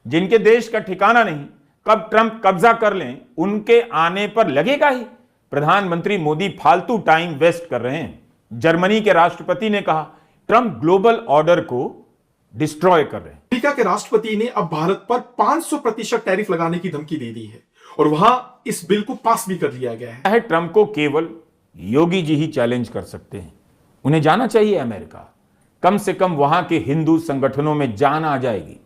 जिनके देश का ठिकाना नहीं, कब ट्रंप कब्जा कर लें उनके आने पर लगेगा ही। प्रधानमंत्री मोदी फालतू टाइम वेस्ट कर रहे हैं। जर्मनी के राष्ट्रपति ने कहा ट्रंप ग्लोबल ऑर्डर को डिस्ट्रॉय कर रहे हैं। अमेरिका के राष्ट्रपति ने अब भारत पर 500% टैरिफ लगाने की धमकी दे दी है और वहां इस बिल को पास भी कर लिया गया है। ट्रंप को केवल योगी जी ही चैलेंज कर सकते हैं। उन्हें जाना चाहिए अमेरिका। कम से कम वहां के हिंदू संगठनों में जान आ जाएगी।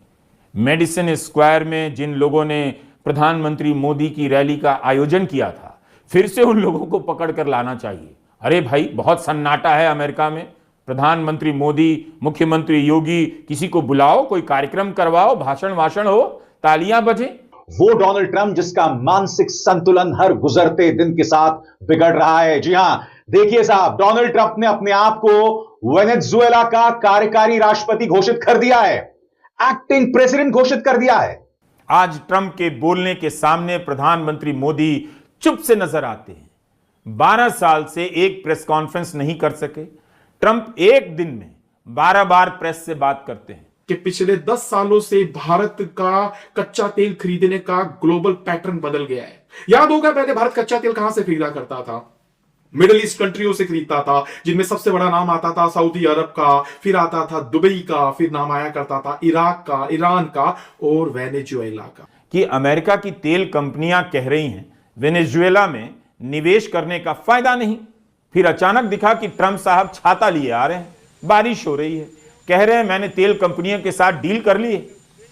मेडिसिन स्क्वायर में जिन लोगों ने प्रधानमंत्री मोदी की रैली का आयोजन किया था, फिर से उन लोगों को पकड़ कर लाना चाहिए। अरे भाई, बहुत सन्नाटा है अमेरिका में। प्रधानमंत्री मोदी, मुख्यमंत्री योगी, किसी को बुलाओ, कोई कार्यक्रम करवाओ, भाषण हो, तालियां बजे। वो डोनाल्ड ट्रंप जिसका मानसिक संतुलन हर गुजरते दिन के साथ बिगड़ रहा है। जी हां, देखिए साहब, डोनाल्ड ट्रंप ने अपने आप को वेनेजुएला का कार्यकारी राष्ट्रपति घोषित कर दिया है, एक्टिंग प्रेसिडेंट घोषित कर दिया है। आज ट्रंप के बोलने के सामने प्रधानमंत्री मोदी चुप से नजर आते हैं। 12 साल से एक प्रेस कॉन्फ्रेंस नहीं कर सके। ट्रंप एक दिन में 12 बार प्रेस से बात करते हैं कि पिछले 10 सालों से भारत का कच्चा तेल खरीदने का ग्लोबल पैटर्न बदल गया है। याद होगा पहले भारत कच्चा तेल कहां से खरीदा करता था? मिडिल ईस्ट कंट्रियों से खरीदता था, जिनमें सबसे बड़ा नाम आता था सऊदी अरब का, फिर आता था दुबई का, फिर नाम आया करता था इराक का, ईरान का और वेनेजुएला का। कि अमेरिका की तेल कंपनियां कह रही हैं वेनेजुएला में निवेश करने का फायदा नहीं। फिर अचानक दिखा कि ट्रंप साहब छाता लिए आ रहे हैं, बारिश हो रही है, कह रहे हैं मैंने तेल कंपनियों के साथ डील कर ली है,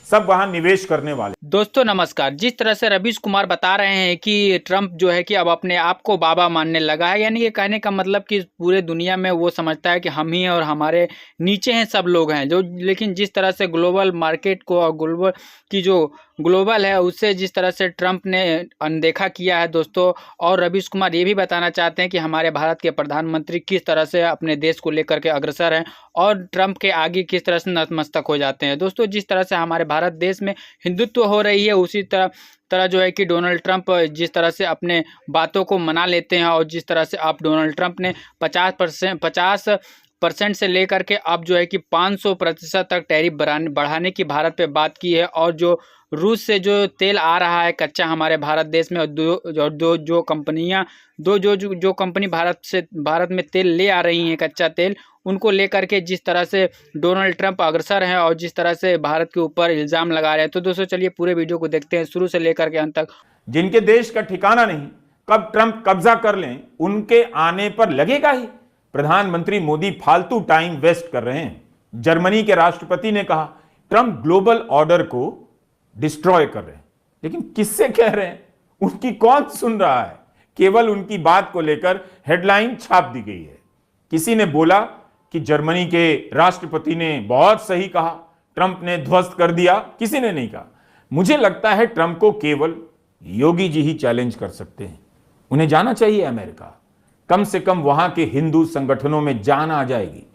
सब वहां निवेश करने वाले। दोस्तों नमस्कार। जिस तरह से रवीश कुमार बता रहे हैं कि ट्रंप जो है कि अब अपने आप को बाबा मानने लगा है, यानी ये कहने का मतलब कि पूरे दुनिया में वो समझता है कि हम ही हैं और हमारे नीचे हैं सब लोग हैं जो। लेकिन जिस तरह से ग्लोबल मार्केट को और ग्लोबल की जो ग्लोबल है उससे जिस तरह से ट्रंप ने अनदेखा किया है दोस्तों, और रवीश कुमार ये भी बताना चाहते हैं कि हमारे भारत के प्रधानमंत्री किस तरह से अपने देश को लेकर के अग्रसर हैं और ट्रंप के आगे किस तरह से नतमस्तक हो जाते हैं। दोस्तों जिस तरह से हमारे भारत देश में हिंदुत्व हो रही है, उसी तरह जो है कि डोनाल्ड ट्रंप जिस तरह से अपने बातों को मना लेते हैं और जिस तरह से आप डोनाल्ड ट्रंप ने 50% से लेकर के अब जो है कि 500% तक टैरिफ बढ़ाने की भारत पे बात की है। और जो रूस से जो तेल आ रहा है कच्चा हमारे भारत देश में, और जो कंपनी भारत में तेल ले आ रही हैं कच्चा तेल, उनको लेकर के जिस तरह से डोनाल्ड ट्रंप अग्रसर हैं और जिस तरह से भारत के ऊपर इल्जाम लगा रहे हैं। तो दोस्तों चलिए पूरे वीडियो को देखते हैं शुरू से लेकर के अंत तक। जिनके देश का ठिकाना नहीं, कब ट्रंप कब्जा कर लें उनके आने पर लगेगा ही। प्रधानमंत्री मोदी फालतू टाइम वेस्ट कर रहे हैं। जर्मनी के राष्ट्रपति ने कहा ट्रंप ग्लोबल ऑर्डर को डिस्ट्रॉय कर रहे हैं। लेकिन किससे कह रहे हैं, उनकी कौन सुन रहा है? केवल उनकी बात को लेकर हेडलाइन छाप दी गई है। किसी ने बोला कि जर्मनी के राष्ट्रपति ने बहुत सही कहा, ट्रंप ने ध्वस्त कर दिया। किसी ने नहीं कहा। मुझे लगता है ट्रंप को केवल योगी जी ही चैलेंज कर सकते हैं। उन्हें जाना चाहिए अमेरिका। कम से कम वहां के हिंदू संगठनों में जान आ जाएगी।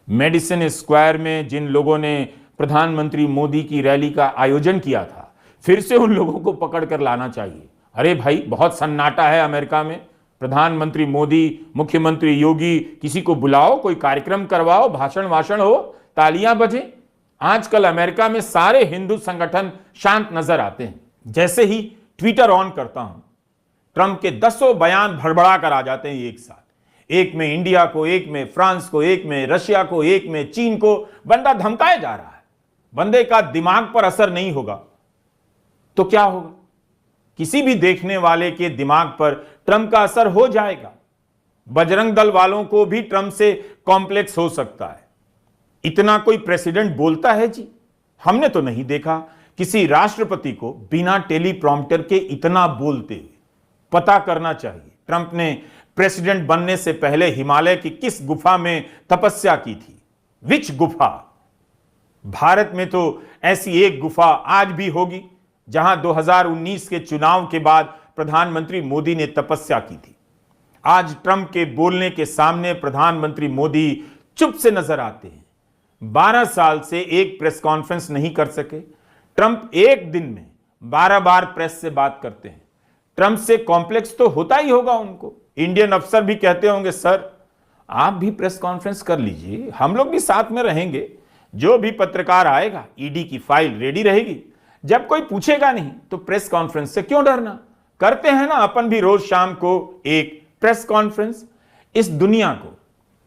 मेडिसिन स्क्वायर में जिन लोगों ने प्रधानमंत्री मोदी की रैली का आयोजन किया था, फिर से उन लोगों को पकड़ कर लाना चाहिए। अरे भाई, बहुत सन्नाटा है अमेरिका में। प्रधानमंत्री मोदी, मुख्यमंत्री योगी, किसी को बुलाओ, कोई कार्यक्रम करवाओ, भाषण हो, तालियां बजे। आजकल अमेरिका में सारे हिंदू संगठन शांत नजर आते हैं। जैसे ही ट्विटर ऑन करता हूं, ट्रंप के 10 बयान भड़बड़ा कर आ जाते हैं एक साथ। एक में इंडिया को, एक में फ्रांस को, एक में रशिया को, एक में चीन को। बंदा धमकाया जा रहा है। बंदे का दिमाग पर असर नहीं होगा तो क्या होगा? किसी भी देखने वाले के दिमाग पर ट्रंप का असर हो जाएगा। बजरंग दल वालों को भी ट्रंप से कॉम्प्लेक्स हो सकता है। इतना कोई प्रेसिडेंट बोलता है जी? हमने तो नहीं देखा किसी राष्ट्रपति को बिना टेलीप्रॉम्प्टर के इतना बोलते हुए। पता करना चाहिए ट्रंप ने प्रेसिडेंट बनने से पहले हिमालय की किस गुफा में तपस्या की थी। विच गुफा? भारत में तो ऐसी एक गुफा आज भी होगी जहां 2019 के चुनाव के बाद प्रधानमंत्री मोदी ने तपस्या की थी। आज ट्रंप के बोलने के सामने प्रधानमंत्री मोदी चुप से नजर आते हैं। 12 साल से एक प्रेस कॉन्फ्रेंस नहीं कर सके। ट्रंप एक दिन में 12 बार प्रेस से बात करते हैं। ट्रंप से कॉम्प्लेक्स तो होता ही होगा उनको। इंडियन अफसर भी कहते होंगे सर आप भी प्रेस कॉन्फ्रेंस कर लीजिए, हम लोग भी साथ में रहेंगे। जो भी पत्रकार आएगा ईडी की फाइल रेडी रहेगी। जब कोई पूछेगा नहीं तो प्रेस कॉन्फ्रेंस से क्यों डरना? करते हैं ना अपन भी रोज शाम को एक प्रेस कॉन्फ्रेंस। इस दुनिया को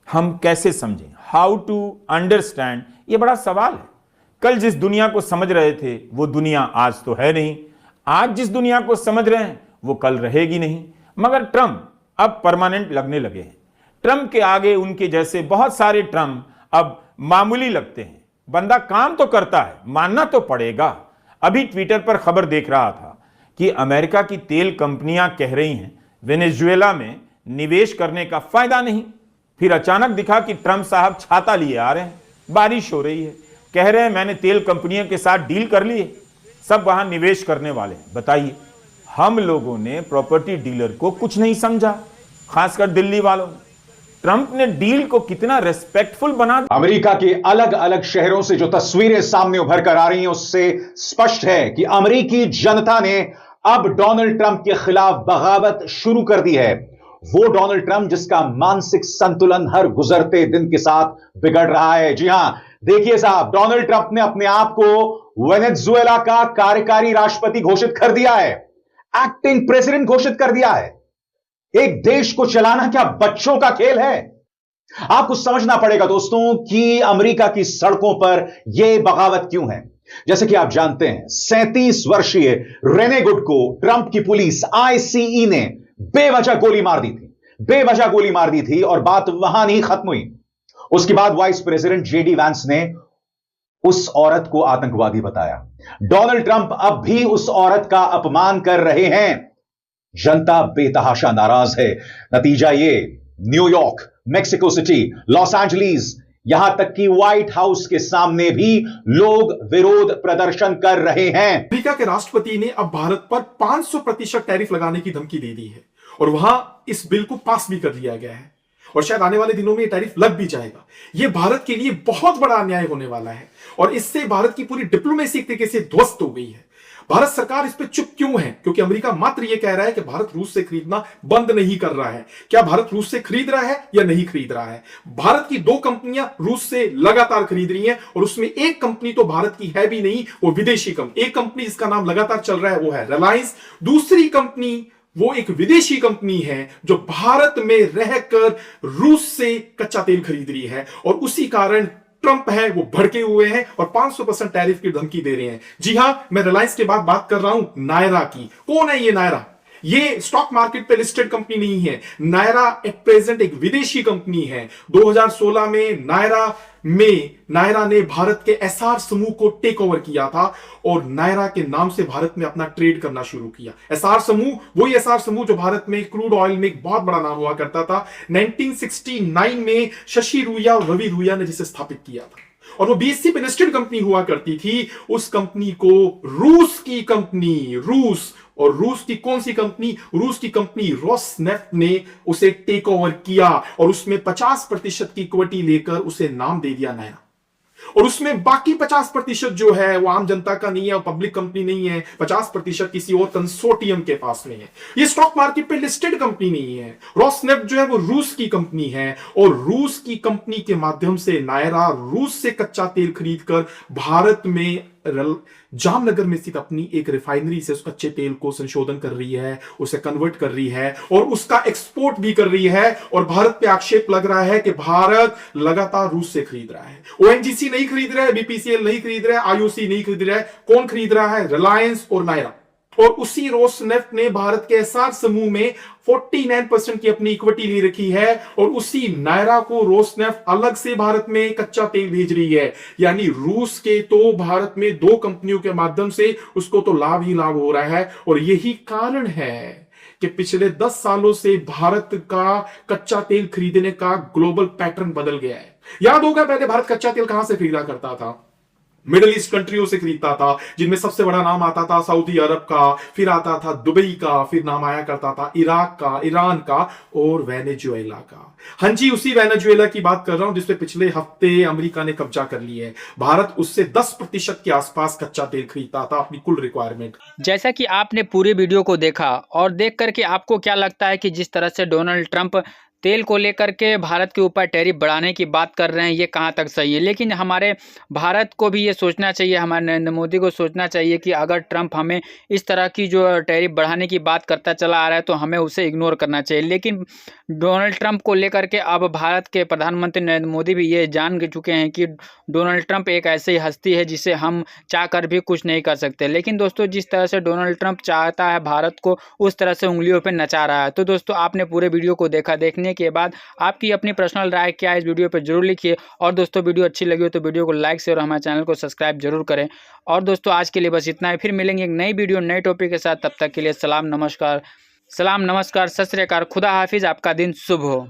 हम कैसे समझें? हाउ टू अंडरस्टैंड, ये बड़ा सवाल है। कल जिस दुनिया को समझ रहे थे वो दुनिया आज तो है नहीं, आज जिस दुनिया को समझ रहे हैं वो कल रहेगी नहीं। मगर ट्रंप अब परमानेंट लगने लगे हैं। ट्रंप के आगे उनके जैसे बहुत सारे ट्रंप अब मामूली लगते हैं। बंदा काम तो करता है, मानना तो पड़ेगा। अभी ट्विटर पर खबर देख रहा था कि अमेरिका की तेल कंपनियां कह रही हैं वेनेजुएला में निवेश करने का फायदा नहीं। फिर अचानक दिखा कि ट्रंप साहब छाता लिए आ रहे हैं, बारिश हो रही है, कह रहे हैं मैंने तेल कंपनियों के साथ डील कर ली है, सब वहां निवेश करने वाले हैं। बताइए, हम लोगों ने प्रॉपर्टी डीलर को कुछ नहीं समझा, खासकर दिल्ली वालों ने। ट्रंप ने डील को कितना रेस्पेक्टफुल बना दिया। अमेरिका के अलग अलग शहरों से जो तस्वीरें सामने उभर कर आ रही हैं उससे स्पष्ट है कि अमेरिकी जनता ने अब डोनाल्ड ट्रंप के खिलाफ बगावत शुरू कर दी है। वो डोनाल्ड ट्रंप जिसका मानसिक संतुलन हर गुजरते दिन के साथ बिगड़ रहा है। जी हां, देखिए साहब, डोनाल्ड ट्रंप ने अपने आप को वेनेजुएला का कार्यकारी राष्ट्रपति घोषित कर दिया है, एक्टिंग प्रेसिडेंट घोषित कर दिया है। एक देश को चलाना क्या बच्चों का खेल है? आपको समझना पड़ेगा दोस्तों कि अमेरिका की सड़कों पर यह बगावत क्यों है। जैसे कि आप जानते हैं, 37 वर्षीय रेने गुड को ट्रंप की पुलिस ICE ने बेवजह गोली मार दी थी, बेवजह गोली मार दी थी और बात वहां नहीं खत्म हुई। उसके बाद वाइस प्रेसिडेंट JD वैंस ने उस औरत को आतंकवादी बताया। डोनाल्ड ट्रंप अब भी उस औरत का अपमान कर रहे हैं। जनता बेतहाशा नाराज है। नतीजा ये, New York, Mexico city, Los Angeles, यहां तक कि व्हाइट हाउस के सामने भी लोग विरोध प्रदर्शन कर रहे हैं। अमेरिका के राष्ट्रपति ने अब भारत पर 500% टैरिफ लगाने की धमकी दे दी है और वहां इस बिल को पास भी कर लिया गया है और शायद आने वाले दिनों में ये टैरिफ लग भी जाएगा। यह भारत के लिए बहुत बड़ा अन्याय होने वाला है और इससे भारत की पूरी डिप्लोमेसी एक तरीके से ध्वस्त हो गई है। भारत सरकार इस पे चुप क्यों है? क्योंकि अमेरिका मात्र यह कह रहा है कि भारत रूस से खरीदना बंद नहीं कर रहा है। क्या भारत रूस से खरीद रहा है या नहीं खरीद रहा है? भारत की 2 कंपनियां रूस से लगातार खरीद रही हैं और उसमें एक कंपनी तो भारत की है भी नहीं, वो विदेशी कंपनी। एक कंपनी जिसका नाम लगातार चल रहा है वो है रिलायंस, दूसरी कंपनी वो एक विदेशी कंपनी है जो भारत में रहकर रूस से कच्चा तेल खरीद रही है और उसी कारण ट्रंप है वो भड़के हुए हैं और 500% टैरिफ की धमकी दे रहे हैं। जी हां, मैं रिलायंस के बाद बात कर रहा हूं नायरा की। कौन है ये नायरा? ये स्टॉक मार्केट पे लिस्टेड कंपनी नहीं है। नायरा एट प्रेजेंट एक विदेशी कंपनी है। 2016 में नायरा ने भारत के एसआर समूह को टेक ओवर किया था और नायरा के नाम से भारत में अपना ट्रेड करना शुरू किया। एसआर समूह, वही एसआर समूह जो भारत में क्रूड ऑयल में एक बहुत बड़ा नाम हुआ करता था। 1969 में शशि रुइया और रवि रुइया ने जिसे स्थापित किया था और वो BSE पे लिस्टेड कंपनी हुआ करती थी। उस कंपनी को रूस की कंपनी, रूस की कौन सी कंपनी? रूस की कंपनी रोसनेफ्ट ने उसे टेक ओवर किया और उसमें 50% की इक्विटी लेकर उसे नाम दे दिया नायरा। और उसमें बाकी 50% जो है वो आम जनता का नहीं है, पब्लिक कंपनी नहीं है, 50% किसी और कंसोर्टियम के पास में है। ये स्टॉक मार्केट पे लिस्टेड कंपनी नहीं है। रोसनेफ्ट जो है वो रूस की कंपनी है और रूस की कंपनी के माध्यम से नायरा रूस से कच्चा तेल खरीदकर भारत में जामनगर में स्थित अपनी एक रिफाइनरी से उस कच्चे तेल को संशोधन कर रही है, उसे कन्वर्ट कर रही है और उसका एक्सपोर्ट भी कर रही है। और भारत पे आक्षेप लग रहा है कि भारत लगातार रूस से खरीद रहा है। ONGC नहीं खरीद रहा है, BPCL नहीं खरीद रहा है, IOC नहीं खरीद रहा है। कौन खरीद रहा है? रिलायंस और नायरा। और उसी रोसनेफ्ट ने भारत के एसआर समूह में 49% की अपनी इक्विटी ले रखी है और उसी नायरा को रोसनेफ्ट अलग से भारत में कच्चा तेल भेज रही है। यानी रूस के तो भारत में 2 कंपनियों के माध्यम से उसको तो लाभ ही लाभ हो रहा है। और यही कारण है कि पिछले 10 सालों से भारत का कच्चा तेल खरीदने का ग्लोबल पैटर्न बदल गया है। याद होगा पहले भारत कच्चा तेल कहां से खरीदा करता था? मिडिल ईस्ट कंट्रियों से खरीदता था, जिनमें सबसे बड़ा नाम आता था सऊदी अरब का, फिर आता था दुबई का, फिर नाम आया करता था इराक का, ईरान का और वेनेजुएला का। हां जी, उसी वेनेजुएला की बात कर रहा हूं जिसपे पिछले हफ्ते अमेरिका ने कब्जा कर लिया है। भारत उससे 10% के आसपास कच्चा तेल खरीदता था अपनी कुल रिक्वायरमेंट। जैसा कि आपने पूरे वीडियो को देखा और देख करके आपको क्या लगता है कि जिस तरह से डोनाल्ड ट्रंप तेल को लेकर के भारत के ऊपर टैरिफ बढ़ाने की बात कर रहे हैं, ये कहाँ तक सही है। लेकिन हमारे भारत को भी ये सोचना चाहिए, हमारे नरेंद्र मोदी को सोचना चाहिए कि अगर ट्रंप हमें इस तरह की जो टैरिफ बढ़ाने की बात करता चला आ रहा है तो हमें उसे इग्नोर करना चाहिए। लेकिन डोनाल्ड ट्रंप को लेकर के अब भारत के प्रधानमंत्री नरेंद्र मोदी भी ये जान चुके हैं कि डोनाल्ड ट्रंप एक ऐसी हस्ती है जिसे हम चाहकर भी कुछ नहीं कर सकते। लेकिन दोस्तों, जिस तरह से डोनाल्ड ट्रंप चाहता है भारत को, उस तरह से उंगलियों पर नचा रहा है। तो दोस्तों, आपने पूरे वीडियो को देखा, देखने के बाद आपकी अपनी पर्सनल राय क्या है इस वीडियो पर जरूर लिखिए। और दोस्तों, वीडियो अच्छी लगी हो तो वीडियो को लाइक शेयर और हमारे चैनल को सब्सक्राइब जरूर करें। और दोस्तों, आज के लिए बस इतना ही। फिर मिलेंगे एक नई वीडियो नए टॉपिक के साथ। तब तक के लिए सलाम नमस्कार, सत श्री अकाल, खुदा हाफिज। आपका दिन शुभ हो।